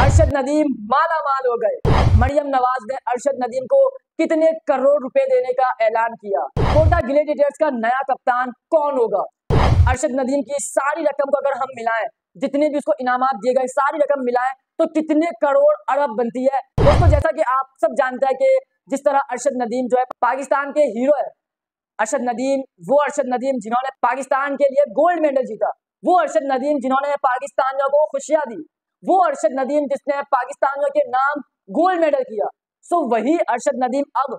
अरशद नदीम माला माल हो गए। मरियम नवाज ने अरशद नदीम को कितने करोड़ रुपए देने का ऐलान किया। कोटा ग्लैडिएटर्स का नया कप्तान कौन होगा। अरशद नदीम की सारी रकम को अगर हम मिलाएं, जितने भी उसको इनामात दिए गए सारी रकम मिलाएं तो कितने करोड़ अरब बनती है। दोस्तों जैसा कि आप सब जानते हैं कि जिस तरह अरशद नदीम जो है पाकिस्तान के हीरो है। अरशद नदीम वो अरशद नदीम जिन्होंने पाकिस्तान के लिए गोल्ड मेडल जीता, वो अरशद नदीम जिन्होंने पाकिस्तानियों को खुशियां दी, वो अरशद नदीम जिसने पाकिस्तानियों के नाम गोल्ड मेडल किया। सो वही अरशद नदीम अब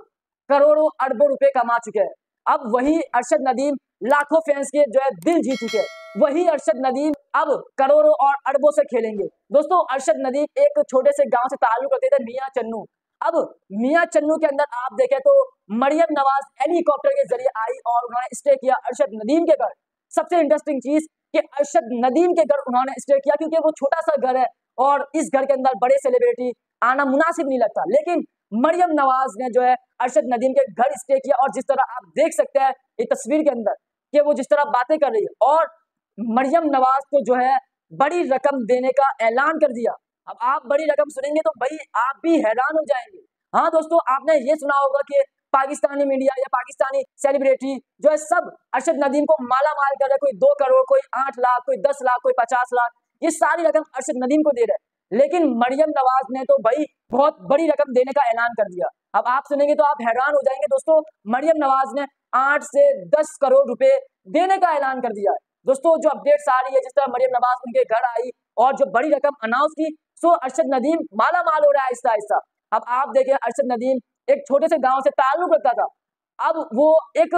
करोड़ों अरबों रुपए कमा चुके हैं। अब वही अरशद नदीम लाखों फैंस के जो है दिल जीत चुके हैं। वही अरशद नदीम अब करोड़ों और अरबों से खेलेंगे। दोस्तों अरशद नदीम एक छोटे से गांव से ताल्लुक रखते थे, मियां चन्नू। अब मियां चन्नू के अंदर आप देखें तो मरियम नवाज हेलीकॉप्टर के जरिए आई और उन्होंने स्टे किया अरशद नदीम के घर। सबसे इंटरेस्टिंग चीज कि अरशद नदीम के घर उन्होंने स्टे किया क्योंकि वो छोटा सा घर है और इस घर के अंदर बड़े सेलिब्रिटी आना मुनासिब नहीं लगता। लेकिन मरियम नवाज ने जो है अरशद नदीम के घर स्टे किया और जिस तरह आप देख सकते हैं इस तस्वीर के अंदर कि वो जिस तरह बातें कर रही है और मरियम नवाज को जो है बड़ी रकम देने का ऐलान कर दिया। अब आप बड़ी रकम सुनेंगे तो भाई आप भी हैरान हो जाएंगे। हाँ दोस्तों आपने ये सुना होगा कि पाकिस्तानी मीडिया या पाकिस्तानी सेलिब्रिटी जो है सब अरशद नदीम को माला माल कर रहे, कोई 2 करोड़, कोई 8 लाख, कोई 10 लाख, कोई 50 लाख, ये सारी रकम अरशद नदीम को दे रहे हैं। लेकिन मरियम नवाज ने तो भाई बहुत बड़ी रकम देने का ऐलान कर दिया। अब आप सुनेंगे तो आप हैरान हो जाएंगे। दोस्तों मरियम नवाज ने 8 से 10 करोड़ रुपए देने का ऐलान कर दिया है। दोस्तों जो अपडेट्स आ रही है, जिस तरह मरियम नवाज उनके घर आई और जो बड़ी रकम अनाउंस की, सो अरशद नदीम माला माल हो रहा है आहिस्ता आहिस्ता। अब आप देखिए अरशद नदीम एक छोटे से गांव से ताल्लुक रखता था, अब वो 1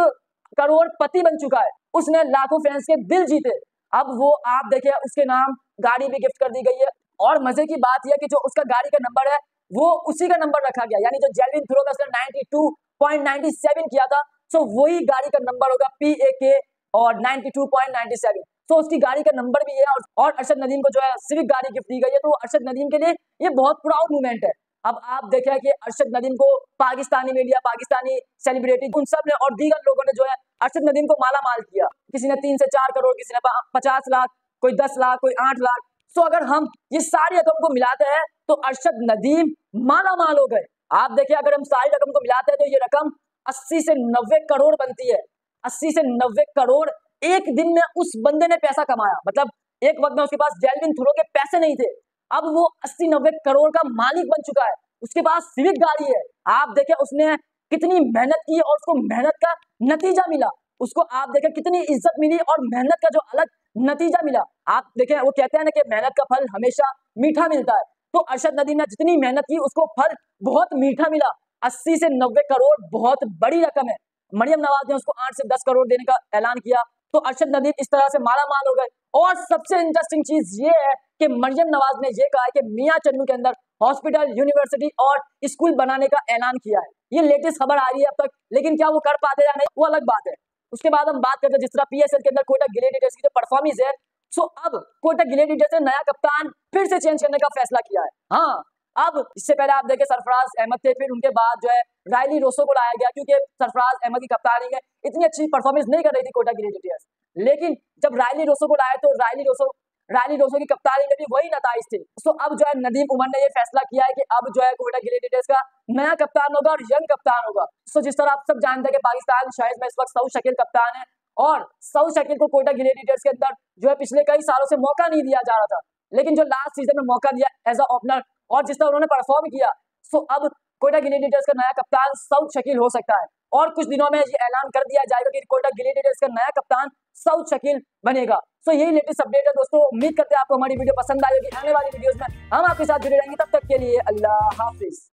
करोड़पति बन चुका है। उसने लाखों फैंस के दिल जीते। अब वो आप देखिए उसके नाम गाड़ी भी गिफ्ट कर दी गई है और मजे की बात यह कि जो उसका गाड़ी का नंबर है वो उसी का नंबर रखा गया, यानी जो जेलविन थ्रो में उसने 92.97 किया था, सो वही गाड़ी का नंबर होगा PAK और 92.97। तो उसकी गाड़ी का नंबर भी है और अरशद नदीम को जो है सिविक गाड़ी गिफ्ट दी गई है। तो अरशद नदीम के लिए ये बहुत प्राउड मोमेंट है। अब आप देखें कि अरशद नदीम को पाकिस्तानी मीडिया, पाकिस्तानी सेलिब्रिटी, उन सब ने और दीगर लोगों ने जो है अरशद नदीम को माला माल किया। किसी ने 3 से 4 करोड़, किसी ने 50 लाख, कोई 10 लाख, कोई 8 लाख। सो अगर हम ये सारी रकम को मिलाते हैं तो अरशद नदीम माला माल हो गए। आप देखिए अगर हम सारी रकम को मिलाते हैं तो ये रकम 80 से 90 करोड़ बनती है। 80 से 90 करोड़ एक दिन में उस बंदे ने पैसा कमाया। मतलब एक वक्त में उसके पास जेलविन थ्रो के पैसे नहीं थे, अब वो 80-90 करोड़ का मालिक बन चुका है। उसके पास सिविक गाड़ी है। आप देखें उसने कितनी मेहनत की और उसको मेहनत का नतीजा मिला। उसको आप देखें कितनी इज्जत मिली और मेहनत का जो अलग नतीजा मिला। आप देखें वो कहते हैं ना कि मेहनत का फल हमेशा मीठा मिलता है। तो अरशद नदीम ने जितनी मेहनत की उसको फल बहुत मीठा मिला। 80 से 90 करोड़ बहुत बड़ी रकम है। मरियम नवाज ने उसको 8 से 10 करोड़ देने का ऐलान किया तो अरशद नदीम इस तरह से माला माल हो गए। और सबसे इंटरेस्टिंग चीज ये है कि मरियम नवाज ने ये कहा है कि मियां चन्नू के अंदर हॉस्पिटल, यूनिवर्सिटी और स्कूल बनाने का ऐलान किया है। ये लेटेस्ट खबर आ रही है अब तक, लेकिन क्या वो कर पाते या नहीं वो अलग बात है। उसके बाद हम बात करते हैं जिस तरह PSL के अंदर कोटा ग्लैडिएटर्स की जो परफॉर्मेंस है, सो अब कोटा ग्लैडिएटर्स ने नया कप्तान फिर से चेंज करने का फैसला किया है। हाँ अब इससे पहले आप देखें सरफराज अहमद थे, फिर उनके बाद जो है रायली रोसो को लाया गया क्योंकि सरफराज अहमद की कप्तानी में इतनी अच्छी परफॉर्मेंस नहीं कर रही थी कोटा ग्लैडिएटर्स। लेकिन जब रायली रोसो को लाया तो रायली रोसो की कप्तानी में भी वही नताइज थे। सो अब जो है नदीम उमर ने ये फैसला किया है कि अब जो है कोटा ग्लैडिएटर्स का नया कप्तान होगा और यंग कप्तान होगा। सो जिस तरह आप सब जानते हैं कि पाकिस्तान शायद में इस वक्त सऊद शकील कप्तान है और सऊद शकील को कोटा ग्लैडिएटर्स के अंदर जो है पिछले कई सालों से मौका नहीं दिया जा रहा था, लेकिन जो लास्ट सीजन में मौका दिया एज अ ओपनर और जिस तरह उन्होंने परफॉर्म किया, सो अब कोटा ग्लैडिएटर्स का नया कप्तान सऊद शकील हो सकता है। और कुछ दिनों में ये ऐलान कर दिया जाएगा कि कोटा ग्लैडिएटर्स का नया कप्तान सऊद शकील बनेगा। सो यही लेटेस्ट अपडेट है दोस्तों। उम्मीद करते हैं आपको हमारी वीडियो पसंद आई होगी। आने वाली वीडियोस में हम आपके साथ जुड़े रहेंगे। तब तक के लिए अल्लाह हाफिज।